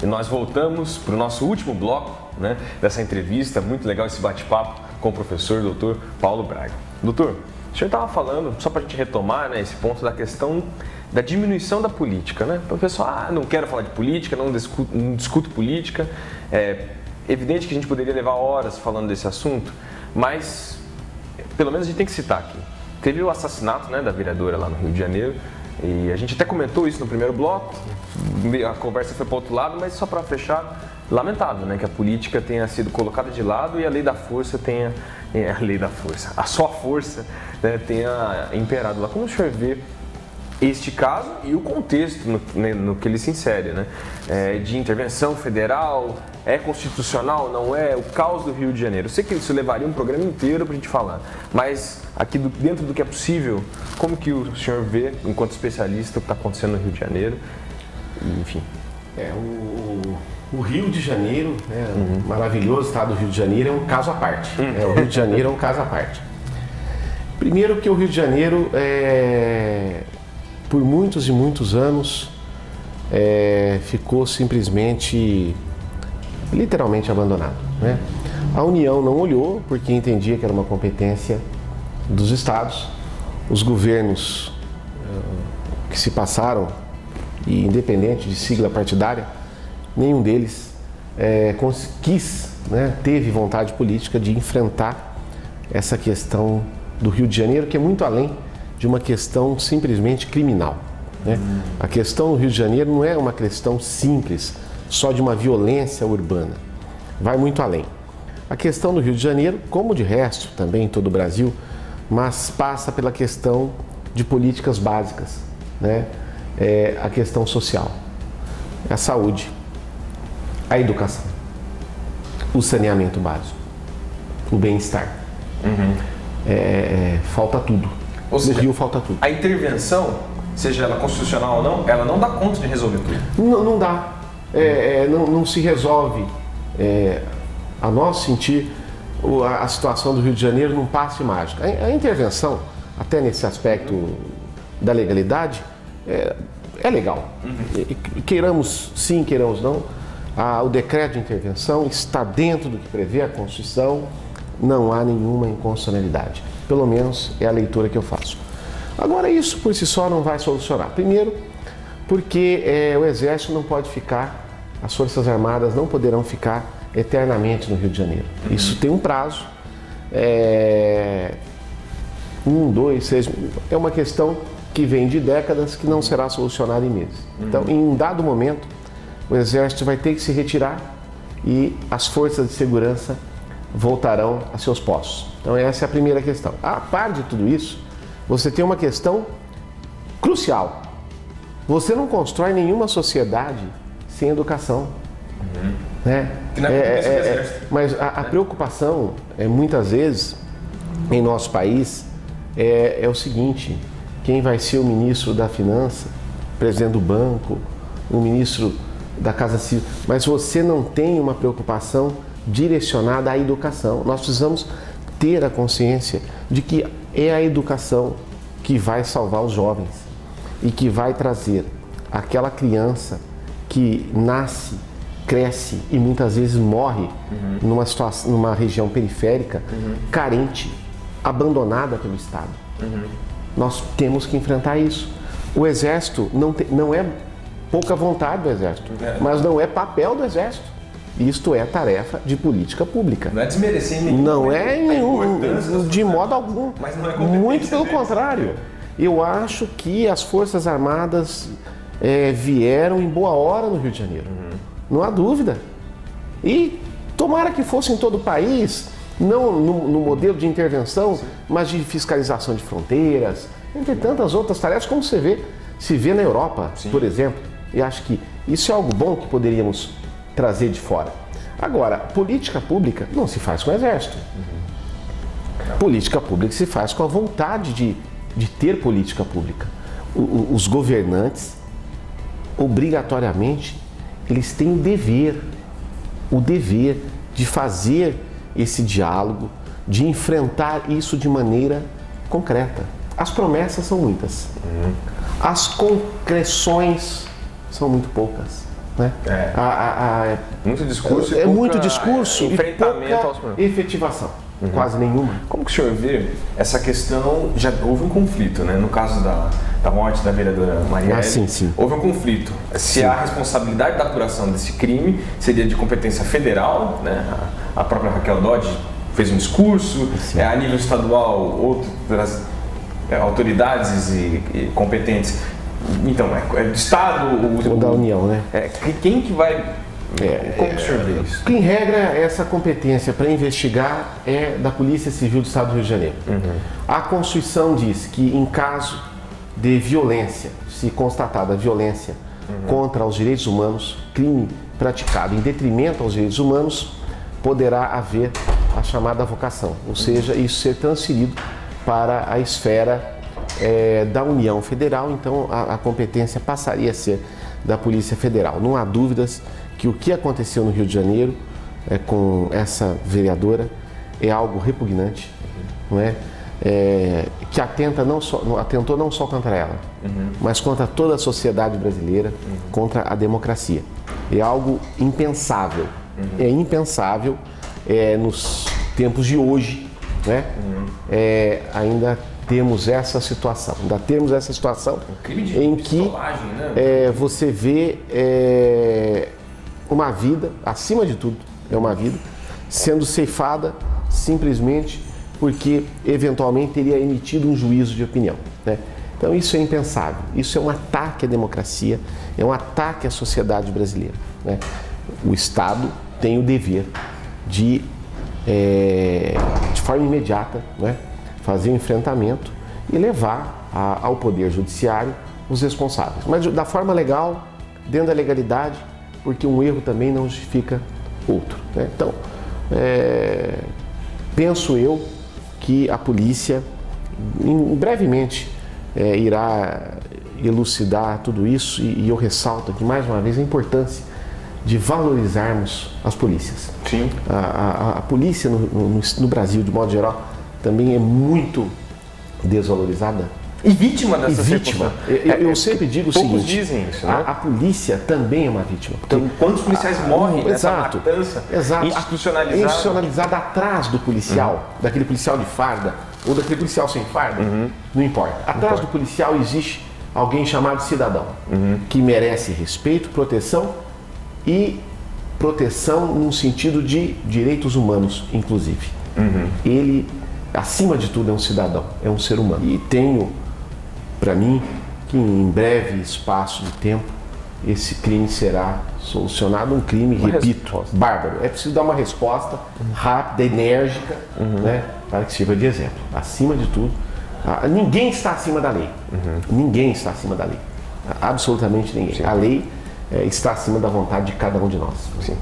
E nós voltamos para o nosso último bloco, né, dessa entrevista, muito legal esse bate-papo com o professor Dr. Paulo Braga. Doutor, o senhor estava falando, só para a gente retomar, né, esse ponto da questão da diminuição da política, né? Para o pessoal, não quero falar de política, não discuto política. É evidente que a gente poderia levar horas falando desse assunto, mas pelo menos a gente tem que citar aqui. Teve o assassinato, né, da vereadora lá no Rio de Janeiro, e a gente até comentou isso no primeiro bloco, a conversa foi para o outro lado, mas só para fechar, lamentável, né, que a política tenha sido colocada de lado e a lei da força tenha, a só força, né, tenha imperado lá. Como o senhor vê este caso e o contexto no que ele se insere, né, de intervenção federal, é constitucional, não é, o caos do Rio de Janeiro? Eu sei que isso levaria um programa inteiro para a gente falar, mas aqui dentro do que é possível, como que o senhor vê, enquanto especialista, o que está acontecendo no Rio de Janeiro, enfim? O Rio de Janeiro, o maravilhoso estado do Rio de Janeiro, é um caso à parte. O Rio de Janeiro é um caso à parte. Primeiro que o Rio de Janeiro, por muitos e muitos anos, ficou simplesmente, literalmente abandonado, né? A União não olhou porque entendia que era uma competência dos estados. Os governos que se passaram, e independente de sigla partidária, nenhum deles quis, né, teve vontade política de enfrentar essa questão do Rio de Janeiro, que é muito além de uma questão simplesmente criminal, né? A questão do Rio de Janeiro não é uma questão simples, só de uma violência urbana. Vai muito além. A questão do Rio de Janeiro, como de resto também em todo o Brasil, mas passa pela questão de políticas básicas, né? A questão social, a saúde, a educação, o saneamento básico, o bem-estar. Falta tudo. Ou seja, no Rio falta tudo. A intervenção, seja ela constitucional ou não, ela não dá conta de resolver tudo. Não dá. Não se resolve, a nosso sentir, a situação do Rio de Janeiro num passe mágico. A intervenção, até nesse aspecto da legalidade, é legal. Queiramos sim, queiramos não, o decreto de intervenção está dentro do que prevê a Constituição, não há nenhuma inconstitucionalidade. Pelo menos é a leitura que eu faço. Agora, isso por si só não vai solucionar. Primeiro, porque o Exército não pode ficar, as Forças Armadas não poderão ficar eternamente no Rio de Janeiro. Isso tem um prazo, 1, 2, 6, é uma questão que vem de décadas, que não será solucionada em meses. Então, em um dado momento, o Exército vai ter que se retirar e as forças de segurança voltarão a seus postos. Então, essa é a primeira questão. A par de tudo isso, você tem uma questão crucial. Você não constrói nenhuma sociedade sem educação. Né? Mas a preocupação, muitas vezes, em nosso país, é o seguinte: quem vai ser o ministro da Finança, presidente do banco, o ministro da Casa Civil, mas você não tem uma preocupação direcionada à educação. Nós precisamos ter a consciência de que é a educação que vai salvar os jovens e que vai trazer aquela criança que nasce, cresce e muitas vezes morre numa situação, numa região periférica, carente, abandonada pelo Estado. Nós temos que enfrentar isso. O Exército não é pouca vontade do Exército, mas não é papel do Exército. Isto é tarefa de política pública. Não é desmerecer nenhum. Não é nenhum, de modo algum. Mas não é muito pelo contrário. Eu acho que as Forças Armadas vieram em boa hora no Rio de Janeiro. Não há dúvida. E tomara que fosse em todo o país, não no modelo de intervenção, mas de fiscalização de fronteiras, entre tantas outras tarefas, como se vê na Europa, por exemplo. E acho que isso é algo bom que poderíamos trazer de fora. Agora, política pública não se faz com o Exército. Política pública se faz com a vontade de ter política pública. Os governantes, obrigatoriamente, eles têm o dever de fazer esse diálogo, de enfrentar isso de maneira concreta. As promessas são muitas, as concreções são muito poucas. Né? Muito discurso e muito discurso enfrentamento e pouca aos problemas. efetivação. Quase nenhuma. Como que o senhor vê essa questão? Já houve um conflito, né? No caso da morte da vereadora Marielle, sim. houve um conflito. Se a responsabilidade da apuração desse crime seria de competência federal, né? A própria Raquel Dodge fez um discurso, a nível estadual, outras autoridades e competentes. Então, é do Estado ou da União, né? Quem que vai... Como o senhor vê isso? Em regra, essa competência para investigar é da Polícia Civil do Estado do Rio de Janeiro. A Constituição diz que em caso de violência, se constatada violência contra os direitos humanos, crime praticado em detrimento aos direitos humanos, poderá haver a chamada avocação, ou seja, isso ser transferido para a esfera da União Federal, então a competência passaria a ser da Polícia Federal. Não há dúvidas que o que aconteceu no Rio de Janeiro com essa vereadora é algo repugnante, não é? Que atentou não só contra ela, mas contra toda a sociedade brasileira, contra a democracia. É algo impensável. É impensável nos tempos de hoje, né? Ainda temos essa situação. Em que né? Você vê uma vida, acima de tudo, uma vida sendo ceifada simplesmente porque eventualmente teria emitido um juízo de opinião, né? Então isso é impensável, isso é um ataque à democracia, é um ataque à sociedade brasileira, né? O Estado tem o dever de forma imediata, né, fazer um enfrentamento e levar ao Poder Judiciário os responsáveis, mas da forma legal, dentro da legalidade, porque um erro também não justifica outro, né? Então, penso eu que a polícia brevemente irá elucidar tudo isso e eu ressalto aqui mais uma vez a importância de valorizarmos as polícias. Sim. A polícia no Brasil, de modo geral, também é muito desvalorizada. E vítima dessa vítima. Eu sempre digo o seguinte, dizem isso, né? A polícia também é uma vítima. Então, quantos policiais morrem nessa matança institucionalizada atrás do policial, daquele policial de farda ou daquele policial sem farda, não importa. Atrás do policial existe alguém chamado cidadão, que merece respeito, proteção e proteção num sentido de direitos humanos, inclusive. Ele, acima de tudo, é um cidadão, é um ser humano. E tenho para mim que em breve espaço de tempo esse crime será solucionado, um crime, repito, bárbaro. É preciso dar uma resposta rápida, enérgica, né, para que sirva de exemplo. Acima de tudo, ninguém está acima da lei. Ninguém está acima da lei. Absolutamente ninguém. Sim. A lei está acima da vontade de cada um de nós. Sim.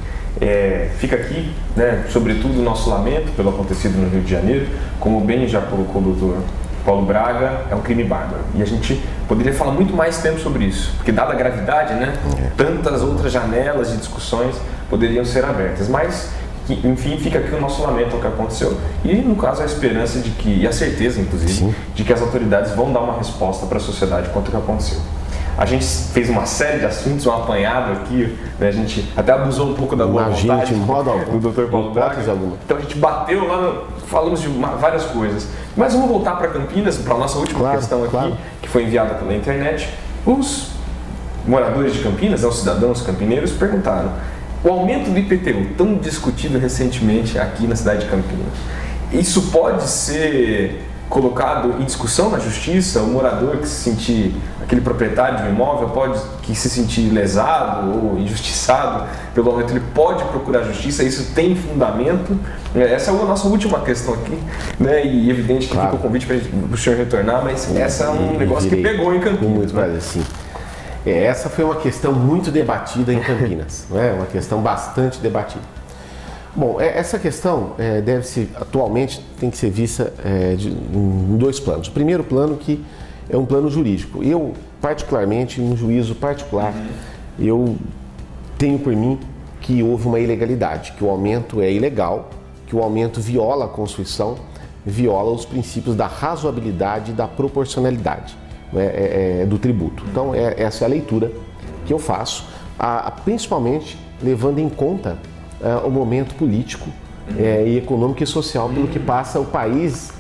Fica aqui, né, sobretudo o nosso lamento pelo acontecido no Rio de Janeiro. Como bem já colocou o doutor Paulo Braga, é um crime bárbaro. E a gente poderia falar muito mais tempo sobre isso, porque dada a gravidade, né, tantas outras janelas de discussões poderiam ser abertas. Mas, enfim, fica aqui o nosso lamento ao que aconteceu. E, no caso, a esperança de que, e a certeza, inclusive, de que as autoridades vão dar uma resposta para a sociedade quanto ao que aconteceu. A gente fez uma série de assuntos, um apanhado aqui, né? A gente até abusou um pouco da boa vontade do Dr. Paulo Braga. Então a gente bateu lá, falamos de várias coisas. Mas vamos voltar para Campinas, para a nossa última questão aqui, que foi enviada pela internet. Os moradores de Campinas, os cidadãos campineiros, perguntaram: o aumento do IPTU, tão discutido recentemente aqui na cidade de Campinas, isso pode ser colocado em discussão na justiça? O morador que se sentir, aquele proprietário de um imóvel, pode que se sentir lesado ou injustiçado pelo aumento, ele pode procurar justiça? Isso tem fundamento? Essa é a nossa última questão aqui, né? E evidente que fica o convite para o senhor retornar, mas essa é um negócio que pegou em Campinas. Assim. Essa foi uma questão muito debatida em Campinas, né? Uma questão bastante debatida. Bom, essa questão atualmente tem que ser vista em dois planos. O primeiro plano que é um plano jurídico. Eu, particularmente, em um juízo particular, eu tenho por mim que houve uma ilegalidade, que o aumento é ilegal, que o aumento viola a Constituição, viola os princípios da razoabilidade e da proporcionalidade do tributo. Então, essa é a leitura que eu faço, principalmente levando em conta o momento político e econômico e social pelo que passa o país,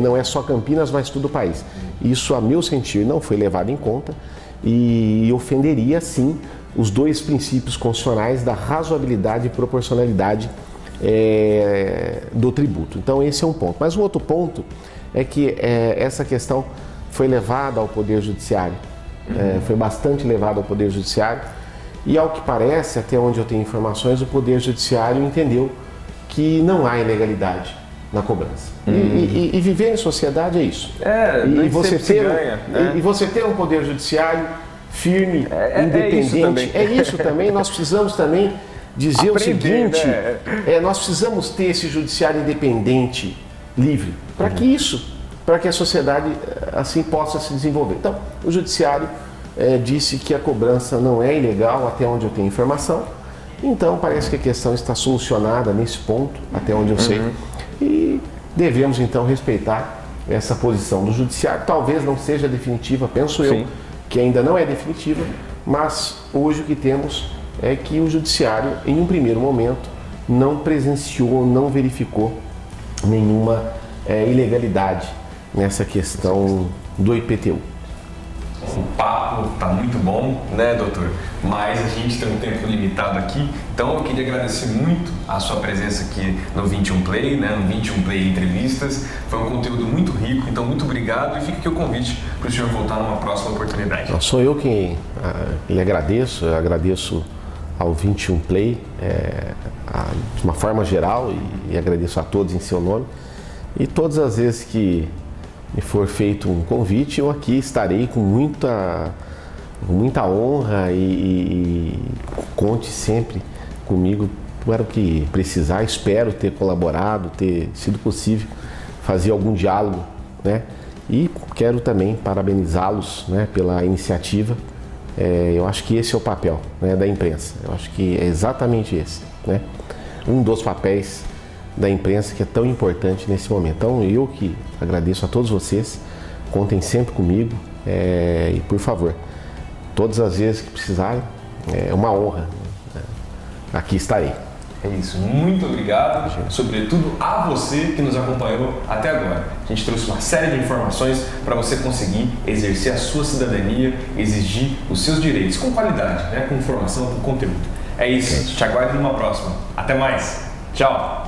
não é só Campinas, mas todo o país. Isso, a meu sentir, não foi levado em conta e ofenderia, sim, os dois princípios constitucionais da razoabilidade e proporcionalidade do tributo. Então, esse é um ponto. Mas um outro ponto é que essa questão foi levada ao Poder Judiciário, foi bastante levada ao Poder Judiciário e, ao que parece, até onde eu tenho informações, o Poder Judiciário entendeu que não há ilegalidade na cobrança. E viver em sociedade é isso. E você ganha, né? E você ter um Poder Judiciário firme, independente, é isso também. Nós precisamos também dizer o seguinte, nós precisamos ter esse judiciário independente, livre, para que a sociedade assim possa se desenvolver. Então, o judiciário disse que a cobrança não é ilegal, até onde eu tenho informação. Então, parece que a questão está solucionada nesse ponto, até onde eu sei. E devemos, então, respeitar essa posição do judiciário. Talvez não seja definitiva, penso eu, que ainda não é definitiva, mas hoje o que temos é que o judiciário, em um primeiro momento, não presenciou, não verificou nenhuma ilegalidade nessa questão do IPTU. O papo está muito bom, né, doutor? Mas a gente tem um tempo limitado aqui, então eu queria agradecer muito a sua presença aqui no 21 Play, né, no 21 Play Entrevistas. Foi um conteúdo muito rico, então muito obrigado e fica aqui o convite para o senhor voltar numa próxima oportunidade. Sou eu quem lhe agradeço, eu agradeço ao 21 Play de uma forma geral e agradeço a todos em seu nome. E todas as vezes que me for feito um convite, eu aqui estarei com muita honra e conte sempre comigo para o que precisar. Espero ter colaborado, ter sido possível fazer algum diálogo, né? E quero também parabenizá-los, né, pela iniciativa. Eu acho que esse é o papel, né, da imprensa. Eu acho que é exatamente esse, né? Um dos papéis da imprensa que é tão importante nesse momento. Então, eu que agradeço a todos vocês, contem sempre comigo e, por favor, todas as vezes que precisarem, é uma honra, aqui estarei. É isso, muito obrigado, sobretudo a você que nos acompanhou até agora. A gente trouxe uma série de informações para você conseguir exercer a sua cidadania, exigir os seus direitos com qualidade, né? Com informação, com conteúdo. É isso, te aguardo numa próxima. Até mais, tchau!